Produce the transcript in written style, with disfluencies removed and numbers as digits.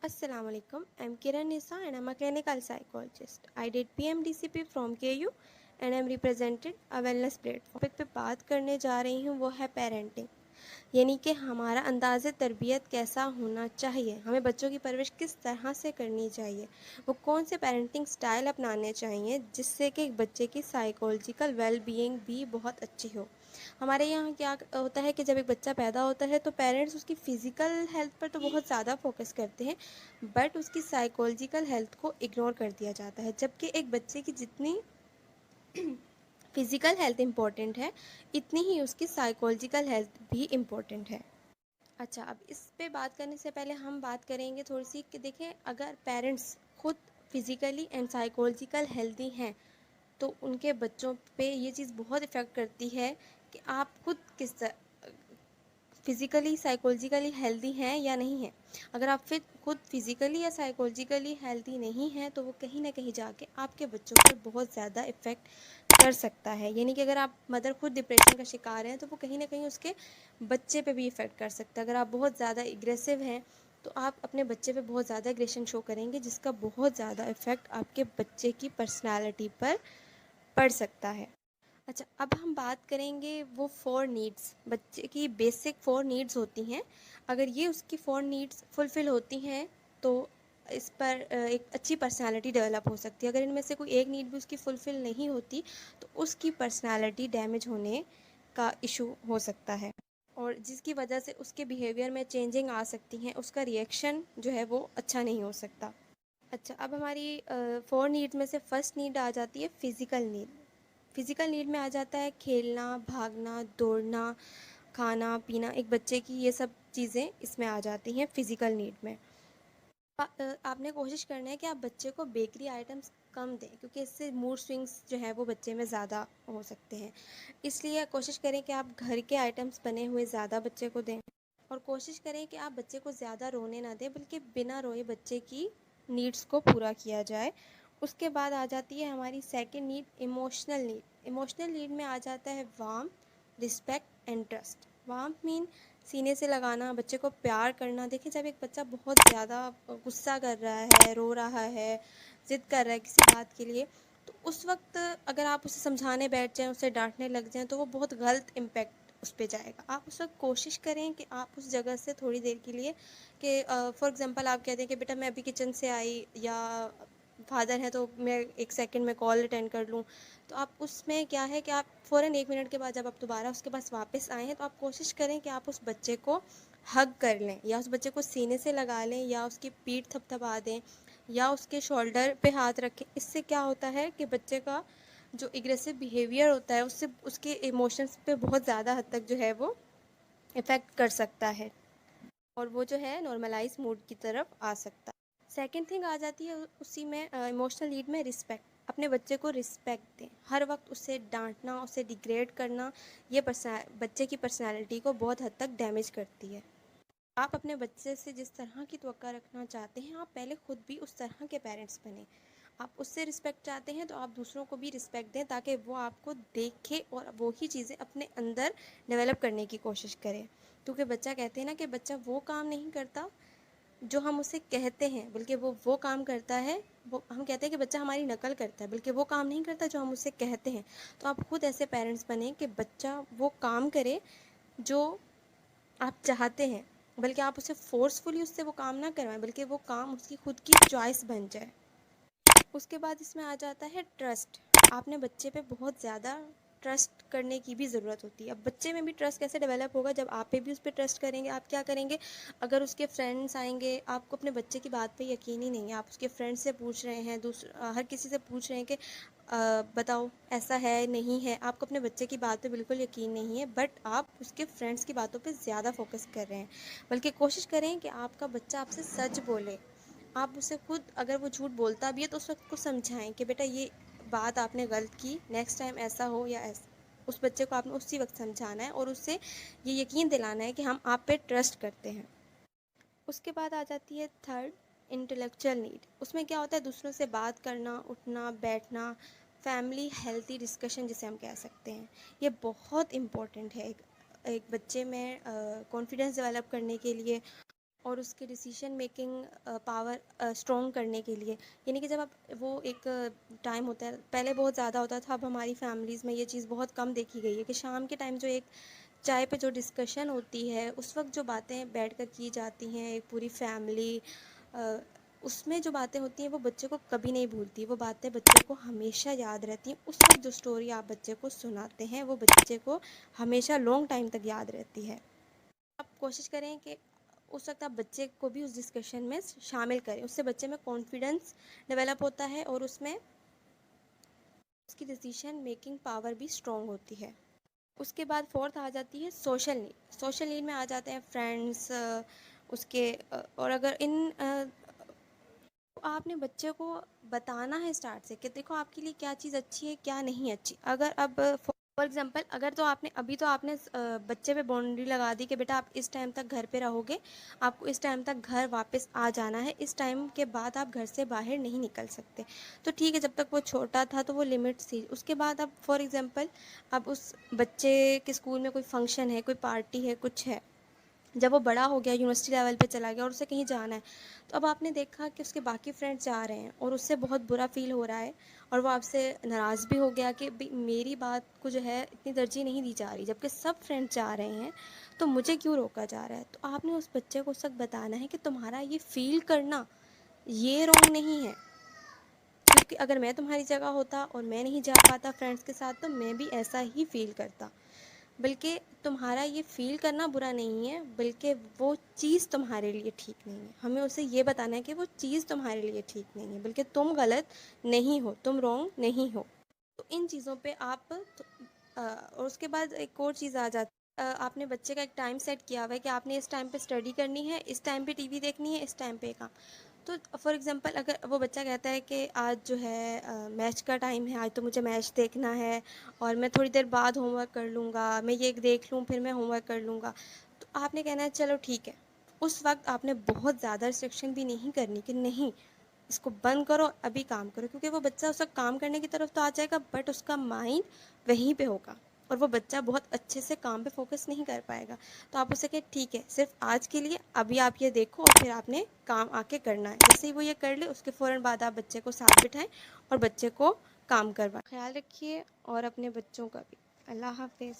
Assalamu alaikum. I'm Kiran Nisa and I'm a clinical psychologist. I did PMDCP from KU and I'm represented a wellness platform. Topic पे बात करने जा रही हूँ वो है पेरेंटिंग, यानी कि हमारा अंदाज़ तरबियत कैसा होना चाहिए, हमें बच्चों की परवरिश किस तरह से करनी चाहिए, वो कौन से पेरेंटिंग स्टाइल अपनाने चाहिए जिससे कि एक बच्चे की साइकोलॉजिकल वेल बीइंग भी बहुत अच्छी हो। हमारे यहाँ क्या होता है कि जब एक बच्चा पैदा होता है तो पेरेंट्स उसकी फ़िज़िकल हेल्थ पर तो बहुत ज़्यादा फोकस करते हैं, बट उसकी साइकोलॉजिकल हेल्थ को इग्नोर कर दिया जाता है। जबकि एक बच्चे की जितनी फ़िज़िकल हेल्थ इम्पॉर्टेंट है, इतनी ही उसकी साइकोलॉजिकल हेल्थ भी इम्पॉर्टेंट है। अच्छा, अब इस पे बात करने से पहले हम बात करेंगे थोड़ी सी कि देखें, अगर पेरेंट्स खुद फिज़िकली एंड साइकोलॉजिकल हेल्दी हैं तो उनके बच्चों पे ये चीज़ बहुत इफ़ेक्ट करती है कि आप खुद किस फिज़िकली साइकोलॉजिकली हेल्दी हैं या नहीं हैं। अगर आप फिर खुद फिज़िकली या साइकोलॉजिकली हेल्दी नहीं हैं तो वो कहीं ना कहीं जाके आपके बच्चों पर बहुत ज़्यादा इफ़ेक्ट कर सकता है। यानी कि अगर आप मदर खुद डिप्रेशन का शिकार हैं तो वो कहीं ना कहीं उसके बच्चे पे भी इफ़ेक्ट कर सकता है। अगर आप बहुत ज़्यादा एग्रेसिव हैं तो आप अपने बच्चे पे बहुत ज़्यादा एग्रेशन शो करेंगे, जिसका बहुत ज़्यादा इफ़ेक्ट आपके बच्चे की पर्सनैलिटी पर पड़ सकता है। अच्छा, अब हम बात करेंगे वो 4 नीड्स, बच्चे की बेसिक 4 नीड्स होती हैं। अगर ये उसकी 4 नीड्स फुलफ़िल होती हैं तो इस पर एक अच्छी पर्सनैलिटी डेवलप हो सकती है। अगर इनमें से कोई एक नीड भी उसकी फुलफ़िल नहीं होती तो उसकी पर्सनैलिटी डैमेज होने का इशू हो सकता है और जिसकी वजह से उसके बिहेवियर में चेंजिंग आ सकती हैं, उसका रिएक्शन जो है वो अच्छा नहीं हो सकता। अच्छा, अब हमारी 4 नीड्स में से फर्स्ट नीड आ जाती है फ़िज़िकल नीड। फ़िज़िकल नीड में आ जाता है खेलना, भागना, दौड़ना, खाना पीना। एक बच्चे की ये सब चीज़ें इसमें आ जाती हैं फ़िज़िकल नीड में। आपने कोशिश करना है कि आप बच्चे को बेकरी आइटम्स कम दें, क्योंकि इससे मूड स्विंग्स जो है वो बच्चे में ज़्यादा हो सकते हैं। इसलिए कोशिश करें कि आप घर के आइटम्स बने हुए ज़्यादा बच्चे को दें और कोशिश करें कि आप बच्चे को ज़्यादा रोने ना दें, बल्कि बिना रोए बच्चे की नीड्स को पूरा किया जाए। उसके बाद आ जाती है हमारी second need, emotional need. Emotional need में आ जाता है warmth, respect and trust. Warmth mean सीने से लगाना, बच्चे को प्यार करना। देखिए, जब एक बच्चा बहुत ज़्यादा गुस्सा कर रहा है, रो रहा है, ज़िद कर रहा है किसी बात के लिए, तो उस वक्त अगर आप उसे समझाने बैठ जाएं, उसे डांटने लग जाएं, तो वो बहुत गलत इम्पैक्ट उस पर जाएगा। आप उस वक्त कोशिश करें कि आप उस जगह से थोड़ी देर के लिए कि फॉर एग्ज़ाम्पल आप कहते हैं कि बेटा मैं अभी किचन से आई, या फादर हैं तो मैं 1 सेकंड में कॉल अटेंड कर लूँ, तो आप उसमें क्या है कि आप फ़ौरन 1 मिनट के बाद जब आप दोबारा उसके पास वापस आए हैं तो आप कोशिश करें कि आप उस बच्चे को हग कर लें, या उस बच्चे को सीने से लगा लें, या उसकी पीठ थपथपा दें, या उसके शोल्डर पे हाथ रखें। इससे क्या होता है कि बच्चे का जो एग्रेसिव बिहेवियर होता है उससे उसके इमोशंस पे बहुत ज़्यादा हद तक जो है वो इफ़ेक्ट कर सकता है और वो जो है नॉर्मलाइज मूड की तरफ आ सकता है। सेकंड थिंग आ जाती है उसी में इमोशनल नीड में रिस्पेक्ट। अपने बच्चे को रिस्पेक्ट दें। हर वक्त उसे डांटना, उसे डिग्रेड करना, ये बच्चे की पर्सनैलिटी को बहुत हद तक डैमेज करती है। आप अपने बच्चे से जिस तरह की तवक्का रखना चाहते हैं, आप पहले खुद भी उस तरह के पेरेंट्स बने। आप उससे रिस्पेक्ट चाहते हैं तो आप दूसरों को भी रिस्पेक्ट दें, ताकि वो आपको देखे और वो ही चीज़ें अपने अंदर डेवलप करने की कोशिश करें। क्योंकि बच्चा, कहते हैं ना कि बच्चा वो काम नहीं करता जो हम उसे कहते हैं, बल्कि वो काम करता है, वो हम कहते हैं कि बच्चा हमारी नकल करता है, बल्कि वो काम नहीं करता जो हम उसे कहते हैं। तो आप खुद ऐसे पेरेंट्स बने कि बच्चा वो काम करे जो आप चाहते हैं, बल्कि आप उसे फ़ोर्सफुली उससे वो काम ना करवाएं, बल्कि वो काम उसकी खुद की चॉइस बन जाए। उसके बाद इसमें आ जाता है ट्रस्ट। आपने बच्चे पे बहुत ज़्यादा ट्रस्ट करने की भी ज़रूरत होती है। अब बच्चे में भी ट्रस्ट कैसे डेवलप होगा, जब आप पे भी उस पर ट्रस्ट करेंगे। आप क्या करेंगे, अगर उसके फ्रेंड्स आएंगे, आपको अपने बच्चे की बात पे यकीन ही नहीं है, आप उसके फ्रेंड से पूछ रहे हैं, हर किसी से पूछ रहे हैं कि बताओ ऐसा है नहीं है, आपको अपने बच्चे की बात पे बिल्कुल यकीन नहीं है, बट आप उसके फ्रेंड्स की बातों पे ज़्यादा फोकस कर रहे हैं। बल्कि कोशिश करें कि आपका बच्चा आपसे सच बोले। आप उसे खुद, अगर वो झूठ बोलता भी है तो उस वक्त को समझाएं कि बेटा ये बात आपने गलत की, नेक्स्ट टाइम ऐसा हो या ऐसा। उस बच्चे को आपने उसी वक्त समझाना है और उससे ये यकीन दिलाना है कि हम आप पे ट्रस्ट करते हैं। उसके बाद आ जाती है थर्ड, इंटेलेक्चुअल नीड। उसमें क्या होता है, दूसरों से बात करना, उठना बैठना, फैमिली हेल्थी डिस्कशन जिसे हम कह सकते हैं, ये बहुत इम्पोर्टेंट है एक बच्चे में कॉन्फिडेंस डेवलप करने के लिए और उसके डिसीजन मेकिंग पावर स्ट्रॉन्ग करने के लिए। यानी कि जब आप वो एक टाइम होता है, पहले बहुत ज़्यादा होता था, अब हमारी फैमिलीज़ में ये चीज़ बहुत कम देखी गई है कि शाम के टाइम जो एक चाय पे जो डिस्कशन होती है, उस वक्त जो बातें बैठकर की जाती हैं एक पूरी फैमिली, उसमें जो बातें होती हैं वो बच्चे को कभी नहीं भूलती। वो बातें बच्चे को हमेशा याद रहती हैं। उस वक्त जो स्टोरी आप बच्चे को सुनाते हैं वो बच्चे को हमेशा लॉन्ग टाइम तक याद रहती है। आप कोशिश करें कि उस वक्त आप बच्चे को भी उस डिस्कशन में शामिल करें। उससे बच्चे में कॉन्फिडेंस डेवलप होता है और उसमें उसकी डिसीजन मेकिंग पावर भी स्ट्रॉन्ग होती है। उसके बाद फोर्थ आ जाती है सोशल नीड। सोशल नीड में आ जाते हैं फ्रेंड्स, उसके और अगर तो आपने बच्चे को बताना है स्टार्ट से कि देखो आपके लिए क्या चीज़ अच्छी है क्या नहीं अच्छी। अगर अब फॉर एग्जांपल अगर तो आपने अभी तो आपने बच्चे पे बाउंड्री लगा दी कि बेटा आप इस टाइम तक घर पे रहोगे, आपको इस टाइम तक घर वापस आ जाना है, इस टाइम के बाद आप घर से बाहर नहीं निकल सकते। तो ठीक है, जब तक वो छोटा था तो वो लिमिट थी। उसके बाद अब फॉर एग्जांपल अब उस बच्चे के स्कूल में कोई फंक्शन है, कोई पार्टी है, कुछ है, जब वो बड़ा हो गया, यूनिवर्सिटी लेवल पे चला गया और उसे कहीं जाना है, तो अब आपने देखा कि उसके बाकी फ्रेंड्स जा रहे हैं और उससे बहुत बुरा फील हो रहा है और वो आपसे नाराज़ भी हो गया कि मेरी बात को जो है इतनी तरजीह नहीं दी जा रही, जबकि सब फ्रेंड्स जा रहे हैं तो मुझे क्यों रोका जा रहा है। तो आपने उस बच्चे को उस वक्त बताना है कि तुम्हारा ये फील करना ये रॉन्ग नहीं है, क्योंकि अगर मैं तुम्हारी जगह होता और मैं नहीं जा पाता फ्रेंड्स के साथ तो मैं भी ऐसा ही फील करता। बल्कि तुम्हारा ये फ़ील करना बुरा नहीं है, बल्कि वो चीज़ तुम्हारे लिए ठीक नहीं है। हमें उसे ये बताना है कि वो चीज़ तुम्हारे लिए ठीक नहीं है, बल्कि तुम गलत नहीं हो, तुम रॉन्ग नहीं हो। तो इन चीज़ों पे आप और उसके बाद एक और चीज़ आ जाती है, आपने बच्चे का एक टाइम सेट किया हुआ है कि आपने इस टाइम पे स्टडी करनी है, इस टाइम पे टीवी देखनी है, इस टाइम पे काम। तो फॉर एग्ज़ाम्पल अगर वो बच्चा कहता है कि आज जो है मैच का टाइम है, आज तो मुझे मैच देखना है और मैं थोड़ी देर बाद होमवर्क कर लूँगा, मैं ये देख लूँ फिर मैं होमवर्क कर लूँगा। तो आपने कहना है चलो ठीक है। उस वक्त आपने बहुत ज़्यादा रिस्ट्रिक्शन भी नहीं करनी कि नहीं इसको बंद करो अभी काम करो, क्योंकि वो बच्चा उस वक्त काम करने की तरफ तो आ जाएगा बट उसका माइंड वहीं पे होगा और वो बच्चा बहुत अच्छे से काम पे फोकस नहीं कर पाएगा। तो आप उसे कहें ठीक है सिर्फ आज के लिए अभी आप ये देखो और फिर आपने काम आके करना है। जैसे ही वो ये कर ले उसके फ़ौरन बाद आप बच्चे को साथ बिठाएं और बच्चे को काम करवाएं। ख्याल रखिए और अपने बच्चों का भी। अल्लाह हाफिज़।